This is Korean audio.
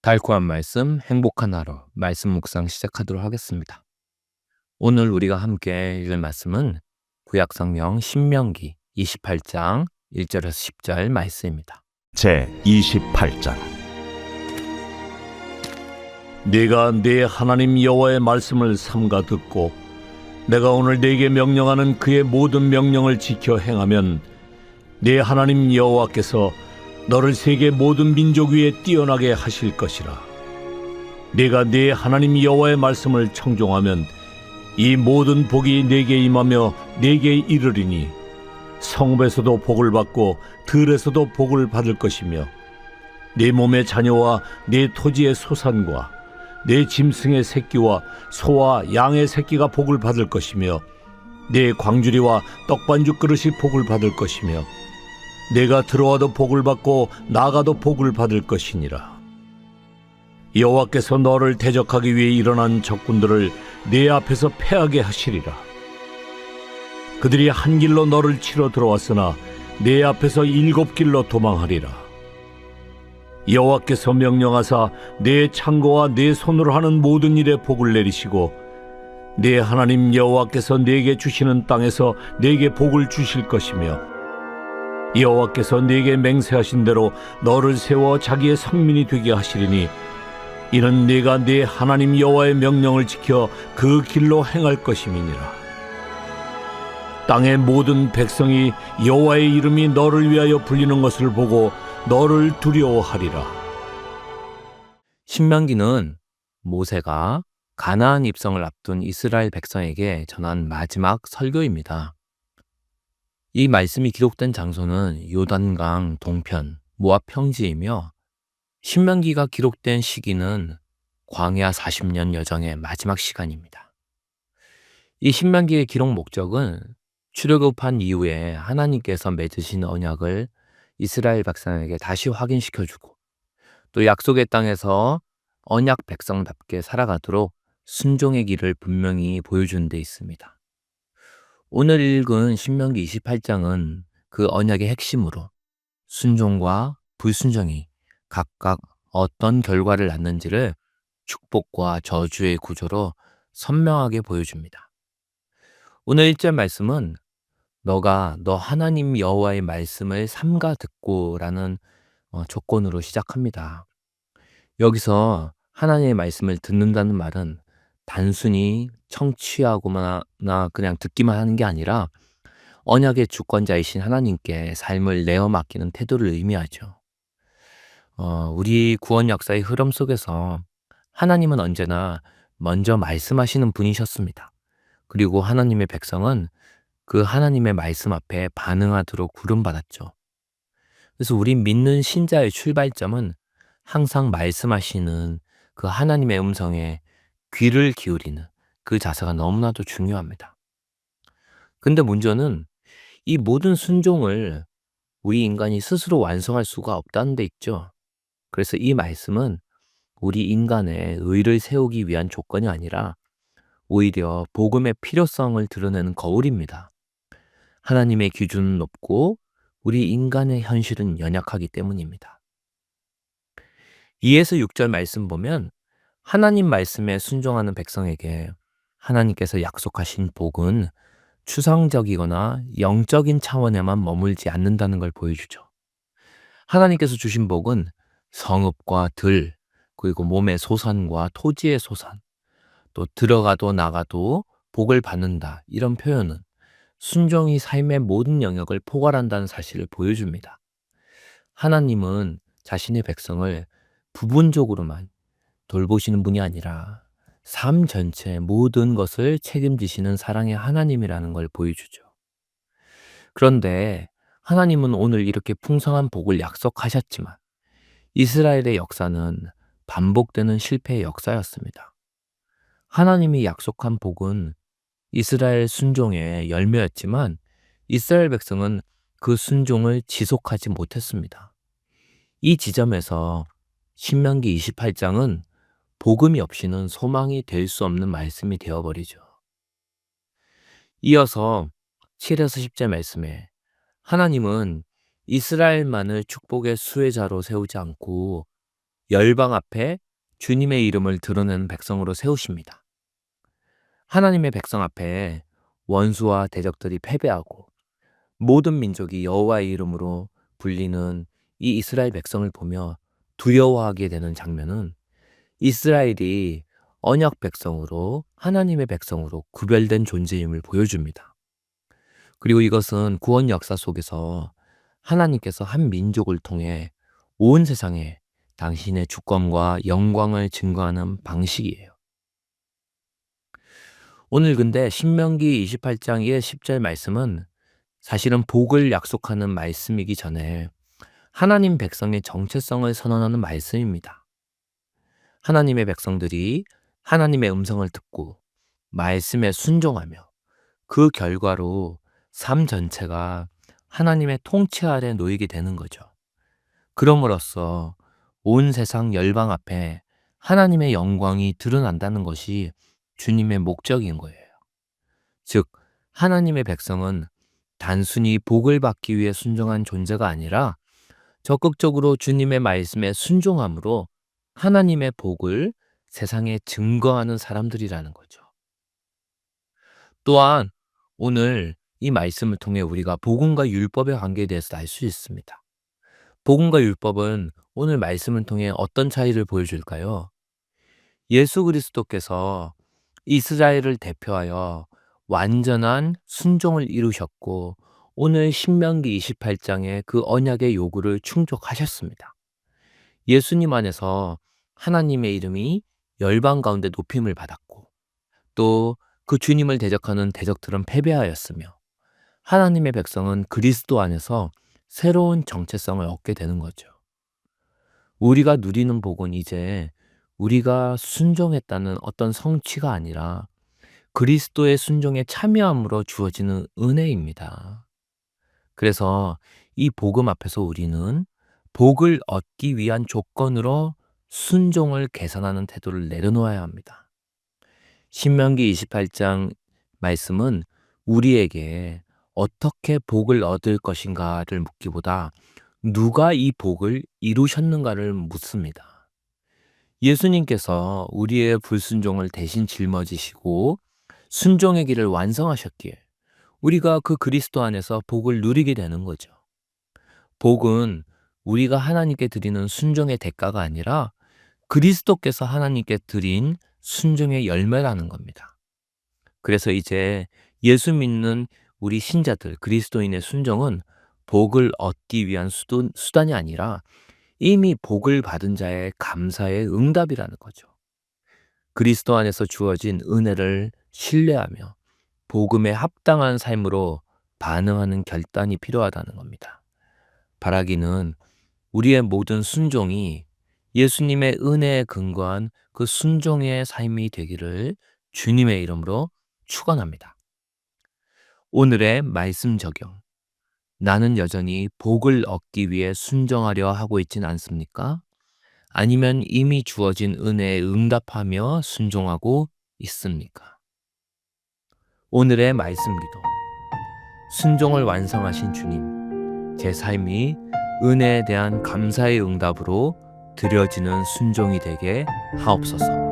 달콤한 말씀, 행복한 하루, 말씀 묵상 시작하도록 하겠습니다. 오늘 우리가 함께 읽을 말씀은 구약성경 신명기 28장 1절에서 10절 말씀입니다. 제 28장. 네가 네 하나님 여호와의 말씀을 삼가 듣고 내가 오늘 네게 명령하는 그의 모든 명령을 지켜 행하면 네 하나님 여호와께서 너를 세계 모든 민족 위에 뛰어나게 하실 것이라. 네가 네 하나님 여호와의 말씀을 청종하면 이 모든 복이 네게 임하며 네게 이르리니 성읍에서도 복을 받고 들에서도 복을 받을 것이며 네 몸의 자녀와 네 토지의 소산과 네 짐승의 새끼와 소와 양의 새끼가 복을 받을 것이며 네 광주리와 떡반죽 그릇이 복을 받을 것이며 내가 들어와도 복을 받고 나가도 복을 받을 것이니라. 여호와께서 너를 대적하기 위해 일어난 적군들을 네 앞에서 패하게 하시리라. 그들이 한 길로 너를 치러 들어왔으나 네 앞에서 7길로 도망하리라. 여호와께서 명령하사 네 창고와 네 손으로 하는 모든 일에 복을 내리시고 네 하나님 여호와께서 네게 주시는 땅에서 네게 복을 주실 것이며 여호와께서 네게 맹세하신 대로 너를 세워 자기의 성민이 되게 하시리니 이는 네가 네 하나님 여호와의 명령을 지켜 그 길로 행할 것임이니라. 땅의 모든 백성이 여호와의 이름이 너를 위하여 불리는 것을 보고 너를 두려워하리라. 신명기는 모세가 가나안 입성을 앞둔 이스라엘 백성에게 전한 마지막 설교입니다. 이 말씀이 기록된 장소는 요단강 동편 모압 평지이며 신명기가 기록된 시기는 광야 40년 여정의 마지막 시간입니다. 이 신명기의 기록 목적은 출애굽한 이후에 하나님께서 맺으신 언약을 이스라엘 백성에게 다시 확인시켜주고 또 약속의 땅에서 언약 백성답게 살아가도록 순종의 길을 분명히 보여주는 데 있습니다. 오늘 읽은 신명기 28장은 그 언약의 핵심으로 순종과 불순종이 각각 어떤 결과를 낳는지를 축복과 저주의 구조로 선명하게 보여줍니다. 오늘 1절 말씀은 너가 너 하나님 여호와의 말씀을 삼가 듣고 라는 조건으로 시작합니다. 여기서 하나님의 말씀을 듣는다는 말은 단순히 청취하거나 그냥 듣기만 하는 게 아니라 언약의 주권자이신 하나님께 삶을 내어 맡기는 태도를 의미하죠. 우리 구원 역사의 흐름 속에서 하나님은 언제나 먼저 말씀하시는 분이셨습니다. 그리고 하나님의 백성은 그 하나님의 말씀 앞에 반응하도록 부름받았죠. 그래서 우리 믿는 신자의 출발점은 항상 말씀하시는 그 하나님의 음성에 귀를 기울이는 그 자세가 너무나도 중요합니다. 근데 문제는 이 모든 순종을 우리 인간이 스스로 완성할 수가 없다는 데 있죠. 그래서 이 말씀은 우리 인간의 의를 세우기 위한 조건이 아니라 오히려 복음의 필요성을 드러내는 거울입니다. 하나님의 기준은 높고 우리 인간의 현실은 연약하기 때문입니다. 2에서 6절 말씀 보면 하나님 말씀에 순종하는 백성에게 하나님께서 약속하신 복은 추상적이거나 영적인 차원에만 머물지 않는다는 걸 보여주죠. 하나님께서 주신 복은 성읍과 들, 그리고 몸의 소산과 토지의 소산, 또 들어가도 나가도 복을 받는다. 이런 표현은 순종이 삶의 모든 영역을 포괄한다는 사실을 보여줍니다. 하나님은 자신의 백성을 부분적으로만 돌보시는 분이 아니라 삶 전체 모든 것을 책임지시는 사랑의 하나님이라는 걸 보여주죠. 그런데 하나님은 오늘 이렇게 풍성한 복을 약속하셨지만 이스라엘의 역사는 반복되는 실패의 역사였습니다. 하나님이 약속한 복은 이스라엘 순종의 열매였지만 이스라엘 백성은 그 순종을 지속하지 못했습니다. 이 지점에서 신명기 28장은 복음이 없이는 소망이 될 수 없는 말씀이 되어버리죠. 이어서 7에서 10절 말씀에 하나님은 이스라엘만을 축복의 수혜자로 세우지 않고 열방 앞에 주님의 이름을 드러내는 백성으로 세우십니다. 하나님의 백성 앞에 원수와 대적들이 패배하고 모든 민족이 여호와의 이름으로 불리는 이 이스라엘 백성을 보며 두려워하게 되는 장면은 이스라엘이 언약 백성으로 하나님의 백성으로 구별된 존재임을 보여줍니다. 그리고 이것은 구원 역사 속에서 하나님께서 한 민족을 통해 온 세상에 당신의 주권과 영광을 증거하는 방식이에요. 오늘 근데 신명기 28장 1, 10절 말씀은 사실은 복을 약속하는 말씀이기 전에 하나님 백성의 정체성을 선언하는 말씀입니다. 하나님의 백성들이 하나님의 음성을 듣고 말씀에 순종하며 그 결과로 삶 전체가 하나님의 통치 아래 놓이게 되는 거죠. 그럼으로써 온 세상 열방 앞에 하나님의 영광이 드러난다는 것이 주님의 목적인 거예요. 즉, 하나님의 백성은 단순히 복을 받기 위해 순종한 존재가 아니라 적극적으로 주님의 말씀에 순종함으로 하나님의 복을 세상에 증거하는 사람들이라는 거죠. 또한 오늘 이 말씀을 통해 우리가 복음과 율법의 관계에 대해서 알 수 있습니다. 복음과 율법은 오늘 말씀을 통해 어떤 차이를 보여줄까요? 예수 그리스도께서 이스라엘을 대표하여 완전한 순종을 이루셨고 오늘 신명기 28장의 그 언약의 요구를 충족하셨습니다. 예수님 안에서 하나님의 이름이 열방 가운데 높임을 받았고 또 그 주님을 대적하는 대적들은 패배하였으며 하나님의 백성은 그리스도 안에서 새로운 정체성을 얻게 되는 거죠. 우리가 누리는 복은 이제 우리가 순종했다는 어떤 성취가 아니라 그리스도의 순종에 참여함으로 주어지는 은혜입니다. 그래서 이 복음 앞에서 우리는 복을 얻기 위한 조건으로 순종을 계산하는 태도를 내려놓아야 합니다. 신명기 28장 말씀은 우리에게 어떻게 복을 얻을 것인가를 묻기보다 누가 이 복을 이루셨는가를 묻습니다. 예수님께서 우리의 불순종을 대신 짊어지시고 순종의 길을 완성하셨기에 우리가 그 그리스도 안에서 복을 누리게 되는 거죠. 복은 우리가 하나님께 드리는 순종의 대가가 아니라 그리스도께서 하나님께 드린 순종의 열매라는 겁니다. 그래서 이제 예수 믿는 우리 신자들, 그리스도인의 순종은 복을 얻기 위한 수단이 아니라 이미 복을 받은 자의 감사의 응답이라는 거죠. 그리스도 안에서 주어진 은혜를 신뢰하며 복음에 합당한 삶으로 반응하는 결단이 필요하다는 겁니다. 바라기는 우리의 모든 순종이 예수님의 은혜에 근거한 그 순종의 삶이 되기를 주님의 이름으로 축원합니다. 오늘의 말씀 적용. 나는 여전히 복을 얻기 위해 순종하려 하고 있진 않습니까? 아니면 이미 주어진 은혜에 응답하며 순종하고 있습니까? 오늘의 말씀 기도. 순종을 완성하신 주님, 제 삶이 은혜에 대한 감사의 응답으로 드려지는 순종이 되게 하옵소서.